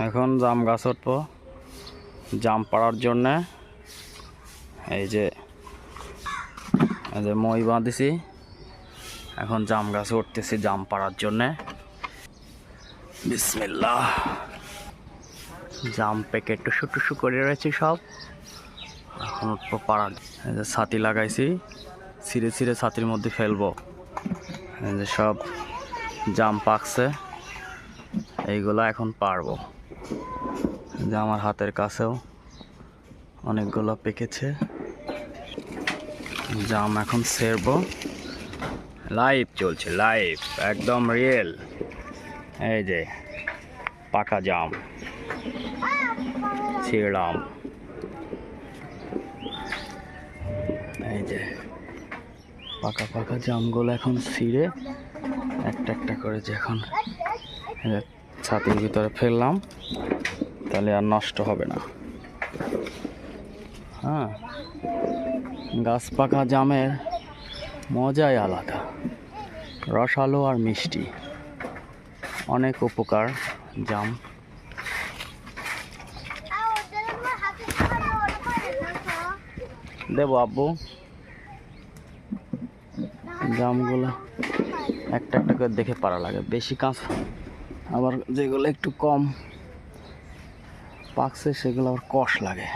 এখন জাম গাছ উঠবো জাম পাড়ার জন্যে। এই যে মই বাঁধিছি, এখন জাম গাছে উঠতেছি জাম পাড়ার জন্যে। বিসমিল্লাহ। জাম পেকে টুসু টুসু করে রয়েছে সব, এখন উঠবো পাড়ার। এই যে ছাতি লাগাইছি, ছিঁড়ে ছিঁড়ে ছাতির মধ্যে ফেলবো। এই যে সব জাম পাকছে, এইগুলো এখন পারবো। যে আমার হাতের কাছেও অনেকগুলো পেকেছে, জাম এখন ছেড়বো। লাইভ চলছে, লাইভ একদম রিয়েল। এই যে পাকা জাম ছিঁড়লাম, এই যে পাকা পাকা জামগুলো এখন ছিঁড়ে একটা একটা করে যে এখন ছাতির ভিতরে ফেললাম, তাহলে আর নষ্ট হবে না। হ্যাঁ, গাছ পাকা জামের মজাই আলাদা, রসালো আর মিষ্টি, অনেক উপকার জাম। দেবো আব্বু, জামগুলো একটা একটা করে দেখে পারা লাগে, বেশি কাঁচা, আবার যেগুলো একটু কম পাকছে সেগুলো আবার কষ লাগে,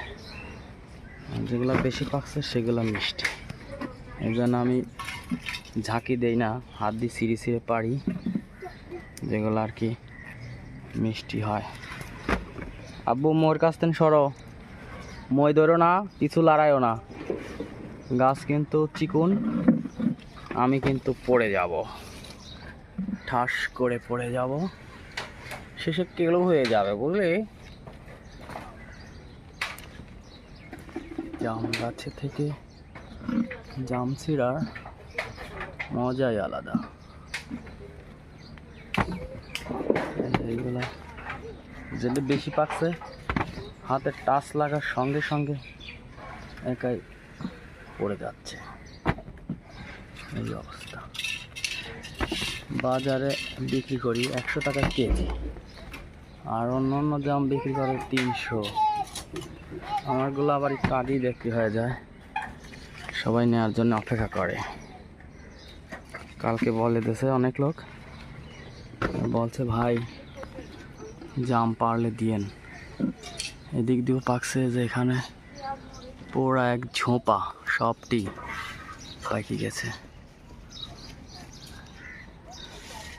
যেগুলো বেশি পাকছে সেগুলো মিষ্টি। এই জন্য আমি ঝাঁকি দেই না, হাত দিয়ে ছিঁড়ে ছিঁড়ে পারি, যেগুলো আর কি মিষ্টি হয়। আব্বু মোর কাছ থেকে সরো, মই ধরো না, কিছু লড়াইও না, গাছ কিন্তু চিকুন, আমি কিন্তু পড়ে যাব, ঠাস করে পড়ে যাব, শেষে কেলো হয়ে যাবে বুঝলি। জাম গাছে থেকে জাম ছিঁড়ার মজাই আলাদা। এইগুলা যেটা বেশি পাকছে, হাতে টাচ লাগার সঙ্গে সঙ্গে একাই পড়ে যাচ্ছে, এই অবস্থা। বাজারে বিক্রি করি 100 টাকা কেজি, আর অন্য অন্য জাম বিক্রি করে 300। আমারগুলো আবার কাজই বিক্রি হয়ে যায়, সবাই নেওয়ার জন্য অপেক্ষা করে। কালকে বলে দিয়েছে অনেক লোক, বলছে ভাই জাম পারলে দিয়েন। এদিক দিয়েও পাকছে, যে এখানে পুরা এক ঝোপা সবটি পাকি গেছে।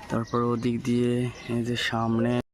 তারপর ওদিক দিয়ে এই যে সামনে